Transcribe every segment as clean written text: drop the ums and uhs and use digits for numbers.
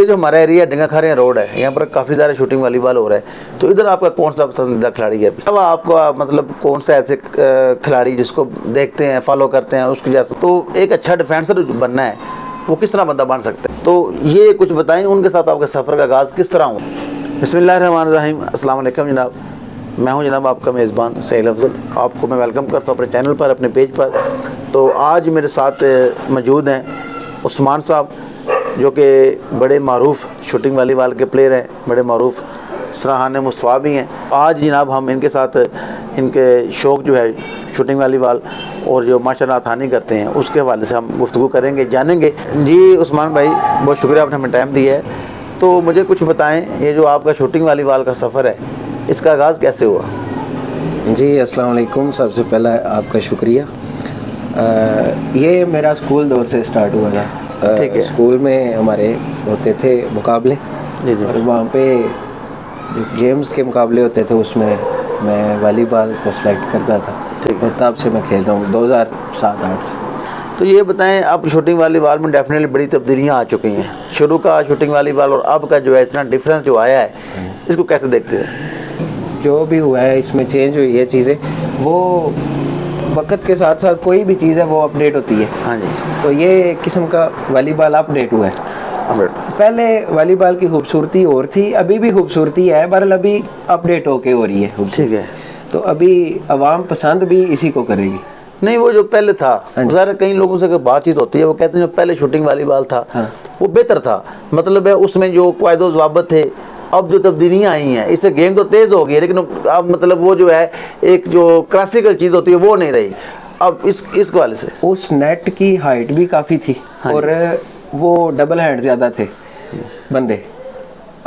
जो हमारा area डंगाखारिया road है, यहाँ पर काफ़ी ज़्यादा शूटिंग वॉलीबॉल हो रहा है, तो इधर आपका कौन सा पसंदीदा खिलाड़ी है? अब आपका मतलब कौन सा ऐसे खिलाड़ी जिसको देखते हैं, फॉलो करते हैं, उसके जैसा तो एक अच्छा डिफेंसर बनना है, वो किस तरह बंदा बन सकता है? तो ये कुछ बताएं, उनके साथ आपके सफ़र का आगाज़ किस तरह हुआ? बिस्मिल्लाहिर्रहमानिर्रहीम। अस्सलाम वालेकुम जनाब, मैं हूं जनाब आपका मेज़बान सहील अफजल। आपको मैं वेलकम करता हूं अपने चैनल पर, अपने पेज पर। तो आज मेरे साथ मौजूद हैं उस्मान साहब, जो कि बड़े मारूफ शूटिंग वॉलीबॉल के प्लेयर हैं, बड़े मारूफ सराहाने मुस्तफ़ा भी हैं। आज जनाब हम इनके साथ इनके शौक़ जो है शूटिंग वॉलीबॉल और जो माशाल्लाह थानी करते हैं उसके हवाले से हम गुफ्तगू करेंगे, जानेंगे। जी उस्मान भाई, बहुत शुक्रिया आपने हमें टाइम दिया है। तो मुझे कुछ बताएं, ये जो आपका शूटिंग वॉलीबॉल का सफ़र है, इसका आगाज़ कैसे हुआ? जी अस्सलाम वालेकुम। सबसे पहला आपका शुक्रिया। ये मेरा स्कूल दौर से स्टार्ट हुआ था। ठीक है। स्कूल में हमारे होते थे मुकाबले, जी जी। और वहाँ पे गेम्स के मुकाबले होते थे, उसमें मैं वॉलीबॉल को सिलेक्ट करता था। ठीक है। और तब से मैं खेल रहा हूँ 2007-8 से। तो ये बताएं, अब शूटिंग वॉलीबॉल में डेफिनेटली बड़ी तब्दीलियाँ आ चुकी हैं। शुरू का शूटिंग वॉलीबॉल और अब का जो है इतना डिफरेंस जो आया है, इसको कैसे देखते हैं? जो भी हुआ है इसमें चेंज हुई है चीज़ें, वो वक्त के साथ साथ कोई भी चीज़ है वो अपडेट होती है। हाँ जी। तो ये एक किस्म का वॉलीबॉल अपडेट हुआ है। पहले वॉलीबॉल की खूबसूरती और थी, अभी भी खूबसूरती है, बहरहाल अभी अपडेट होके हो रही है। ठीक है। तो अभी आवाम पसंद भी इसी को करेगी। नहीं, वो जो पहले था, ज़रा कई लोगों से बातचीत होती है, वो कहते हैं जो पहले शूटिंग वॉलीबॉल था वो बेहतर था। मतलब है उसमें जो कायदो ज़वाबित थे, अब जो तब्दीलियाँ आई हैं, इससे गेम तो तेज़ हो गई है, लेकिन अब मतलब वो जो है एक जो क्लासिकल चीज़ होती है वो नहीं रही अब इस वाले से। उस नेट की हाइट भी काफ़ी थी और वो डबल हैंड ज़्यादा थे बंदे।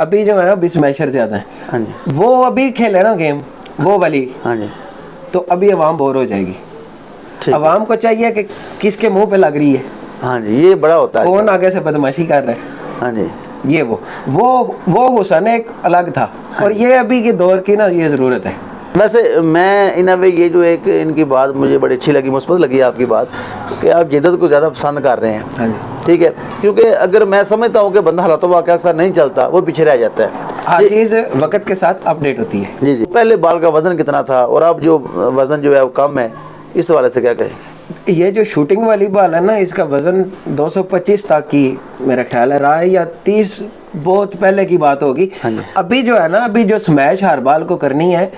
अभी जो है अभी स्मैशर ज़्यादा है। हाँ जी। वो अभी खेले ना गेम वो वाली, हाँ जी, तो अभी आवाम बोर हो जाएगी। आवाम को चाहिए कि किसके मुंह पे लग रही है। हाँ जी, ये बड़ा होता है, कौन आगे से बदमाशी कर रहा है। हाँ जी, ये वो हुसन एक अलग था। और ये अभी के दौर की ना ये ज़रूरत है। वैसे मैं इन वे ये जो एक इनकी बात मुझे बड़ी अच्छी लगी, मुस्बत लगी आपकी बात कि आप जिद्दत को ज़्यादा पसंद कर रहे हैं। हाँ जी। ठीक है, क्योंकि अगर मैं समझता हूँ कि बंदा हालात वाक़या के साथ नहीं चलता, वो पीछे रह जाता है। हर चीज़ वक्त के साथ अपडेट होती है। जी जी। पहले बाल का वज़न कितना था और अब जो वज़न जो है वो कम है, इस वाले से क्या कहें? ये जो शूटिंग वाली बॉल है ना, इसका वज़न 225 तक की मेरा ख्याल है रहा है, या 30 बहुत पहले की बात होगी। अभी जो है ना, अभी जो स्मैश हर बॉल को करनी है,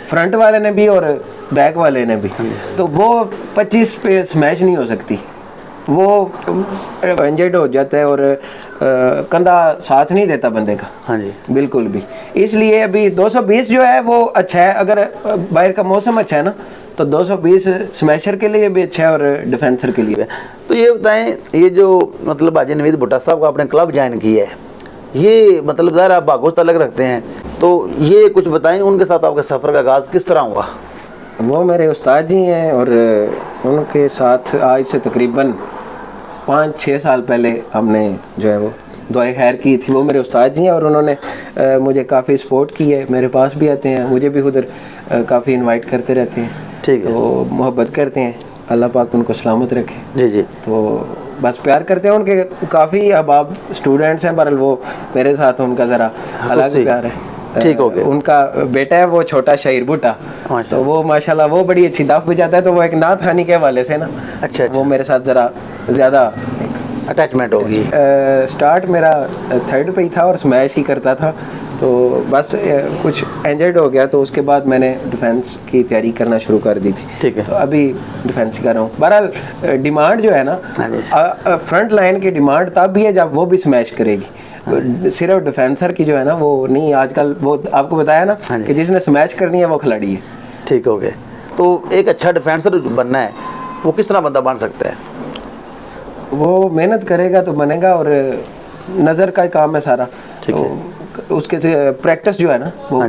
फ्रंट वाले ने भी और बैक वाले ने भी, तो वो 25 पे स्मैश नहीं हो सकती। वो इंजर्ड हो जाता है और कंधा साथ नहीं देता बंदे का। हाँ जी, बिल्कुल भी। इसलिए अभी 220 जो है वो अच्छा है। अगर बाहर का मौसम अच्छा है ना, तो 220 स्मैशर के लिए भी अच्छा है और डिफेंसर के लिए। तो ये बताएं, ये जो मतलब हाजी नवीद भुट्टा साहब को आपने क्लब ज्वाइन किया है, ये मतलब ज़रा आप बागोश तलक रखते हैं, तो ये कुछ बताएं, उनके साथ आपके सफ़र का आगाज़ किस तरह हुआ? वो मेरे उस्ताद जी हैं और उनके साथ आज से तकरीबन 5-6 साल पहले हमने जो है वो दुआए खैर की थी। वो मेरे उस्ताद जी हैं और उन्होंने मुझे काफ़ी सपोर्ट की है। मेरे पास भी आते हैं, मुझे भी उधर काफ़ी इनवाइट करते रहते हैं। ठीक है। तो मोहब्बत करते हैं, अल्लाह पाक उनको सलामत रखे। जी जी। तो बस प्यार करते हैं उनके। काफ़ी अब स्टूडेंट्स हैं, बहरहाल वो मेरे साथ उनका ज़रा अलग प्यार है। ठीक हो गया। उनका बेटा है वो छोटा शाहिर भुट्टा, तो वो माशाल्लाह वो बड़ी अच्छी दाफ बजाता है। तो वो एक नात खानी के हवाले से ना, अच्छा, वो मेरे साथ ज़रा ज़्यादा अटैचमेंट होगी। स्टार्ट मेरा थर्ड पे ही था और स्मैश ही करता था। तो बस कुछ इंजर्ड हो गया, तो उसके बाद मैंने डिफेंस की तैयारी करना शुरू कर दी थी। ठीक है। तो अभी डिफेंस कर रहा हूँ। बहरहाल डिमांड जो है ना, फ्रंट लाइन की डिमांड तब भी है जब वो भी स्मैश करेगी। सिर्फ डिफेंसर की जो है ना वो नहीं। आजकल वो आपको बताया ना कि जिसने स्मैश करनी है वो खिलाड़ी है। ठीक हो गए। तो एक अच्छा डिफेंसर बनना है, वो किस तरह बंदा बन सकता है? वो मेहनत करेगा तो बनेगा, और नज़र का ही काम है सारा। ठीक है। तो उसके से प्रैक्टिस जो है ना वो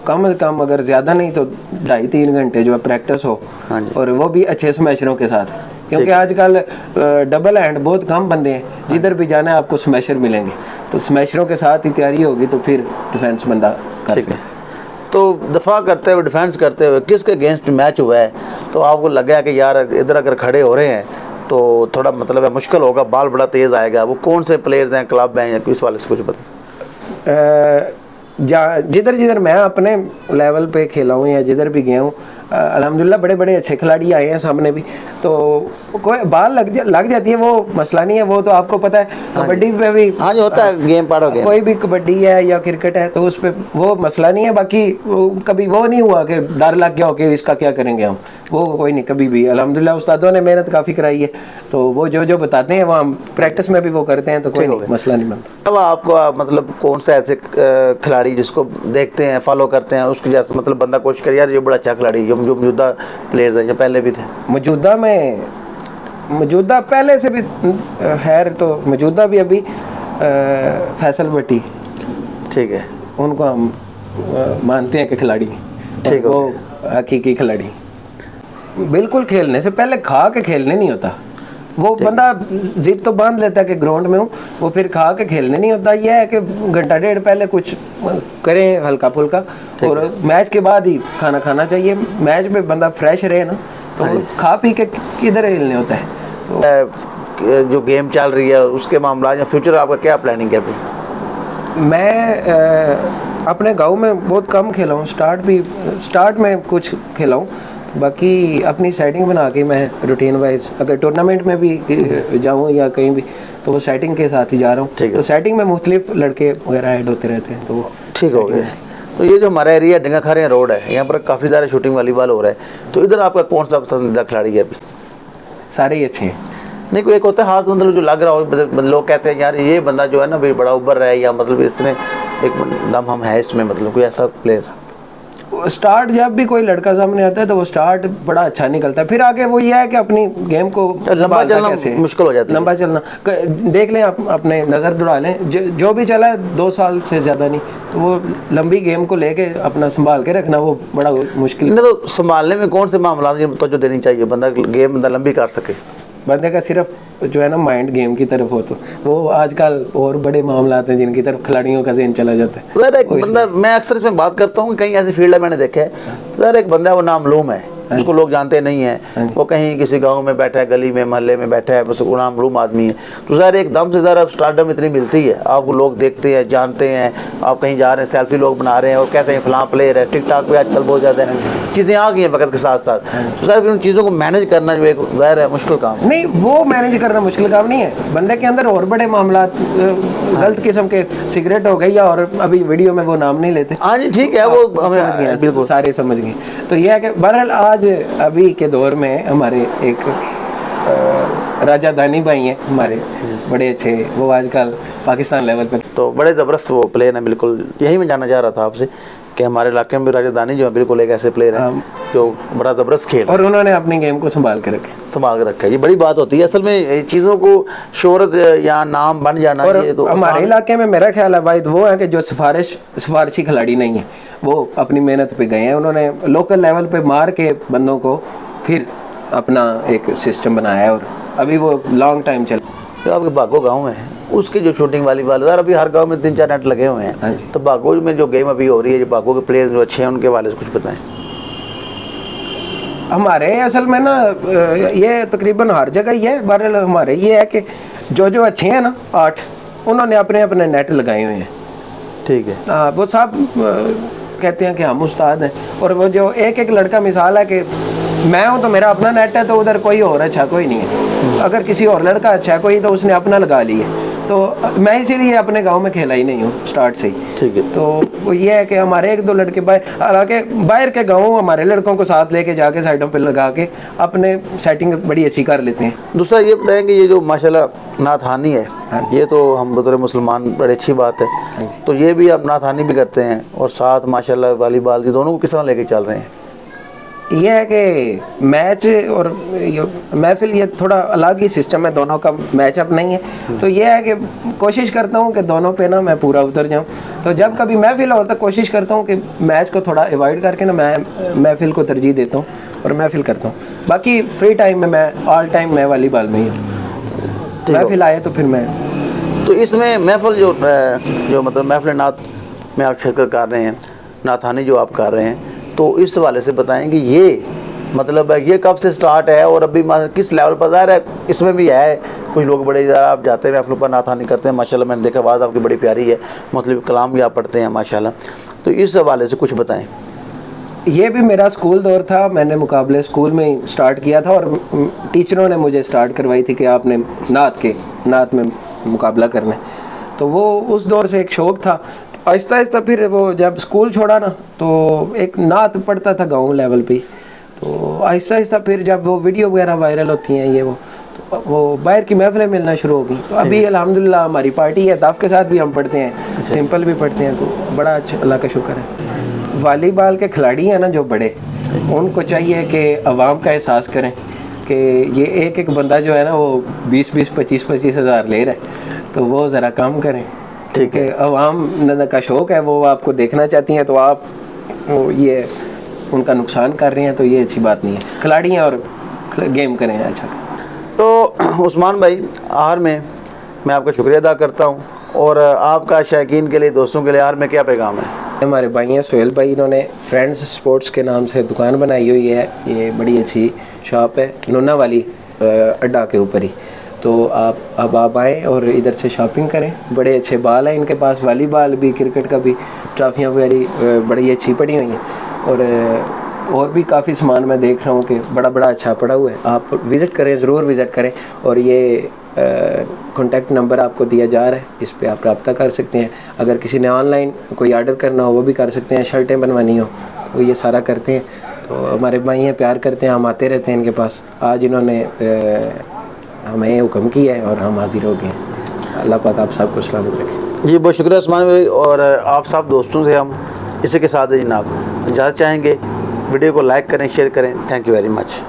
कम से कम, अगर ज़्यादा नहीं तो 2.5-3 घंटे जो है प्रैक्टिस हो, और वो भी अच्छे स्मैशरों के साथ। क्योंकि आजकल डबल हैंड बहुत कम बंदे हैं, जिधर भी जाना है आपको स्मैशर मिलेंगे। तो स्मैशरों के साथ ही तैयारी होगी तो फिर डिफेंस बंदा कर सकता है। तो दफ़ा करते हुए, डिफेंस करते हुए किसके अगेंस्ट मैच हुआ है तो आपको लगा कि यार इधर अगर खड़े हो रहे हैं तो थोड़ा मतलब है मुश्किल होगा, बाल बड़ा तेज़ आएगा। वो कौन से प्लेयर्स हैं, क्लब हैं, या किस वाले से कुछ बता। जिधर जिधर मैं अपने लेवल पे खेला हूँ या जिधर भी गया हूँ, अल्हम्दुलिल्लाह बड़े बड़े अच्छे खिलाड़ी आए हैं सामने भी। तो कोई बाल लग जाती है, वो मसला नहीं है। वो तो आपको पता है, कबड्डी पे भी हाँ जो होता है गेम पार्ट हो गया, कोई भी कबड्डी है या क्रिकेट है तो उस पर वो मसला नहीं है। बाकी कभी वो नहीं हुआ कि डर लग गया हो कि इसका क्या करेंगे हम, वो कोई नहीं कभी भी। अल्हम्दुलिल्लाह उस्तादों ने मेहनत काफ़ी कराई है, तो वो जो जो बताते हैं वो हम प्रैक्टिस में भी वो करते हैं, तो कोई नहीं मसला नहीं बनता। अब आपको मतलब कौन सा ऐसे खिलाड़ी जिसको देखते हैं, फॉलो करते हैं, उसके जैसे मतलब बंदा कोशिश करे यार ये बड़ा अच्छा खिलाड़ी, जो मौजूदा प्लेयर्स हैं, जो पहले भी थे? मौजूदा पहले से भी है, तो मौजूदा भी अभी फैसल भट्टी, ठीक है, उनको हम मानते हैं कि खिलाड़ी, ठीक है, वो हकीकी खिलाड़ी। बिल्कुल खेलने से पहले खा के खेलने नहीं होता। वो बंदा जिद तो बांध लेता है कि ग्राउंड में हूँ, वो फिर खा के खेलने नहीं होता। यह है कि घंटा डेढ़ पहले कुछ करें हल्का फुल्का, और मैच के बाद ही खाना खाना चाहिए। मैच में बंदा फ्रेश रहे ना, तो खा पी के किधर हिलने होता है। तो जो गेम चल रही है उसके मामला में फ्यूचर आपका क्या प्लानिंग है अभी? मैं अपने गांव में बहुत कम खेला हूँ, स्टार्ट में कुछ खेला हूँ। बाकी अपनी सेटिंग बना के मैं रूटीन वाइज अगर टूर्नामेंट में भी जाऊँ या कहीं भी, तो वो सेटिंग के साथ ही जा रहा हूँ। तो सेटिंग में मुख्तलिफ लड़के वगैरह ऐड होते रहते हैं, तो वो ठीक हो गया। तो ये जो हमारा एरिया डंगाखारियाँ रोड है, यहाँ पर काफ़ी सारे शूटिंग वॉलीबॉल हो रहा है, तो इधर आपका कौन सा पसंदीदा खिलाड़ी है अभी? सारे ही अच्छे हैं। नहीं, कोई एक होता है हाथ मतलब जो लग रहा हो, लोग कहते हैं यार ये बंदा जो है ना भी बड़ा उभर रहा है, या मतलब इसने एक दम हम है इसमें, मतलब कोई ऐसा प्लेयर? स्टार्ट जब भी कोई लड़का सामने आता है तो वो स्टार्ट बड़ा अच्छा निकलता है, फिर आगे वो ये है कि अपनी गेम को लंबा चलना मुश्किल हो जाता है। लंबा चलना देख लें, अपने नज़र दौड़ा लें, जो भी चला है 2 साल से ज़्यादा नहीं, तो वो लंबी गेम को लेके अपना संभाल के रखना वो बड़ा मुश्किल। नहीं तो संभालने में कौन से मामला तो जो देनी चाहिए बंदा गेम बंदा लंबी कर सके? बंदे का सिर्फ जो है ना माइंड गेम की तरफ हो, तो वो आजकल और बड़े मामला आते हैं जिनकी तरफ खिलाड़ियों का ज़हन चला जाता है। सर एक बंदा, मैं अक्सर इसमें बात करता हूँ, कहीं ऐसी फील्ड है मैंने देखा है सर, एक बंदा वो नामलूम है, उसको लोग जानते नहीं हैं, वो कहीं किसी गांव में बैठा है, गली में मोहल्ले में बैठा है, बस वो नामलूम आदमी है। तो सर एकदम से सर अब स्टारडम इतनी मिलती है, आपको लोग देखते हैं, जानते हैं, आप कहीं जा रहे हैं सेल्फी लोग बना रहे हैं और कहते हैं फलां प्लेयर है। टिकटॉक पे आजकल बहुत ज़्यादा चीज़ें आ गई हैं वक्त के साथ साथ, तो सर उन चीज़ों को मैनेज करना जो एक ज़ाहिर है मुश्किल काम नहीं, वो मैनेज करना मुश्किल काम नहीं है। बंदे के अंदर और बड़े मामला, गलत किस्म के सिगरेट हो गई, या और अभी वीडियो में वो नाम नहीं लेते। हाँ जी ठीक है, वो हमें बिल्कुल सारे समझ गए। तो यह है कि बहरहाल आज अभी के दौर में हमारे एक राजा दानी भाई हैं हमारे, बड़े अच्छे, वो आजकल पाकिस्तान लेवल पर तो बड़े ज़बरदस्त वो प्लेयर हैं। बिल्कुल यही मैं जानना चाह रहा था आपसे कि हमारे इलाके में भी राजा दानी जो है बिल्कुल एक ऐसे प्लेयर हैं जो बड़ा ज़बरदस्त खेल, और उन्होंने अपनी गेम को संभाल के रखा है। ये बड़ी बात होती है असल में, चीज़ों को शोहरत या नाम बन जाना। और ये तो हमारे इलाके में मेरा ख्याल है वाहिद वो है कि जो सिफारिशी खिलाड़ी नहीं है, वो अपनी मेहनत पे गए हैं, उन्होंने लोकल लेवल पे मार के बंदों को फिर अपना एक सिस्टम बनाया है, और अभी वो लॉन्ग टाइम चल। जो आपके बागो गांव है उसके जो शूटिंग वालीबॉल, यार अभी हर गांव में 3-4 नेट लगे हुए हैं, तो बागो में जो गेम अभी हो रही है, जो बागो के प्लेयर जो अच्छे हैं उनके वाले से कुछ बताएं। हमारे असल में ना ये तकरीबन हर जगह ही है, बहरहाल हमारे ये है कि जो अच्छे हैं ना 8, उन्होंने अपने अपने नेट लगाए हुए हैं। ठीक है, वो साहब कहते हैं कि हम उस्ताद हैं, और वो जो एक लड़का मिसाल है कि मैं हूँ तो मेरा अपना नेट है, तो उधर कोई और अच्छा कोई नहीं है। अगर किसी और लड़का अच्छा है कोई, तो उसने अपना लगा लिया, तो मैं इसीलिए अपने गांव में खेला ही नहीं हूँ स्टार्ट से ही। ठीक है, तो वो ये है कि हमारे 1-2 लड़के हालांकि बाहर के गाँव हमारे लड़कों को साथ लेके जाके साइडों पे लगा के अपने सेटिंग बड़ी अच्छी कर लेते हैं। दूसरा ये बताएं कि ये जो माशाल्लाह नाथानी है, ये तो हम बतौर मुसलमान बड़ी अच्छी बात है, तो ये भी आप नाथानी भी करते हैं और साथ माशाल्लाह वालीबॉल, ये दोनों को किस तरह लेके चल रहे हैं? ये है कि मैच और महफिल ये थोड़ा अलग ही सिस्टम है, दोनों का मैचअप नहीं है। तो ये है कि कोशिश करता हूँ कि दोनों पे ना मैं पूरा उतर जाऊँ। तो जब कभी महफिल होता है कोशिश करता हूँ कि मैच को थोड़ा अवॉइड करके ना मैं महफिल को तरजीह देता हूँ और महफिल करता हूँ। बाकी फ्री टाइम में मैं ऑल टाइम मैं वॉलीबॉल में ही हूँ। महफिल आए तो फिर मैं, तो इसमें महफिल जो मतलब महफिल नात में आप शिरकत कर रहे हैं, नाथानी जो आप कर रहे हैं, तो इस हवाले से बताएं कि ये मतलब ये कब से स्टार्ट है और अभी किस लेवल पर जा रहा है? इसमें भी है कुछ लोग बड़े आप जाते हैं अपने ऊपर नाथानी करते हैं, माशाल्लाह मैंने देखा आवाज़ आपकी बड़ी प्यारी है, मतलब कलाम भी आप पढ़ते हैं माशाल्लाह, तो इस हवाले से कुछ बताएं। ये भी मेरा स्कूल दौर था, मैंने मुकाबले स्कूल में ही स्टार्ट किया था और टीचरों ने मुझे स्टार्ट करवाई थी कि आपने नात में मुकाबला करना है, तो वो उस दौर से एक शौक़ था। आहिस्ता आहिस्ता फिर वो जब स्कूल छोड़ा ना तो एक नात पढ़ता था गांव लेवल पे, तो आहिस्ता आहिस्ता फिर जब वो वीडियो वगैरह वायरल होती हैं ये वो बाहर की महफिलें मिलना शुरू हो गई, तो अभी अल्हम्दुलिल्लाह हमारी पार्टी है, दाफ के साथ भी हम पढ़ते हैं, सिंपल भी पढ़ते हैं, तो बड़ा अच्छा, अल्लाह का शुक्र है। वॉलीबॉल के खिलाड़ी हैं ना जो बड़े, उनको चाहिए कि अवाम का एहसास करें कि ये एक एक बंदा जो है ना वो 20-20 25-25 हज़ार ले रहा है, तो वो ज़रा कम करें। ठीक है, अवाम का शौक़ है, वो आपको देखना चाहती हैं, तो आप ये उनका नुकसान कर रहे हैं, तो ये अच्छी बात नहीं है। खिलाड़ी हैं और गेम करें अच्छा। तो उस्मान भाई, आखिर में मैं आपका शुक्रिया अदा करता हूँ, और आपका शायकीन के लिए, दोस्तों के लिए आखिर में क्या पैगाम है? हमारे भाई हैं सोहेल भाई, इन्होंने फ्रेंड्स स्पोर्ट्स के नाम से दुकान बनाई हुई है, ये बड़ी अच्छी शॉप है नूना वाली अड्डा के ऊपर ही, तो आप आएँ और इधर से शॉपिंग करें। बड़े अच्छे बाल हैं इनके पास, वॉलीबॉल भी, क्रिकेट का भी, ट्रॉफियाँ वगैरह बड़ी अच्छी पड़ी हुई हैं, और भी काफ़ी सामान मैं देख रहा हूँ कि बड़ा अच्छा पड़ा हुआ है। आप विज़िट करें, ज़रूर विज़िट करें, और ये कॉन्टैक्ट नंबर आपको दिया जा रहा है, इस पे आप रब्ता कर सकते हैं। अगर किसी ने ऑनलाइन कोई आर्डर करना हो वो भी कर सकते हैं, शर्टें बनवानी हो वो ये सारा करते हैं। तो हमारे भाई हैं, प्यार करते हैं, हम आते रहते हैं इनके पास। आज इन्होंने हमें हुक्म किया है और हम हाजिर हो गए हैं। अल्लाह पाक आप सबको सलामत रखें। जी बहुत शुक्रिया उस्मान भाई, और आप सब दोस्तों से हम इसी के साथ जनाब इजाज़त चाहेंगे। वीडियो को लाइक करें, शेयर करें। Thank you very much.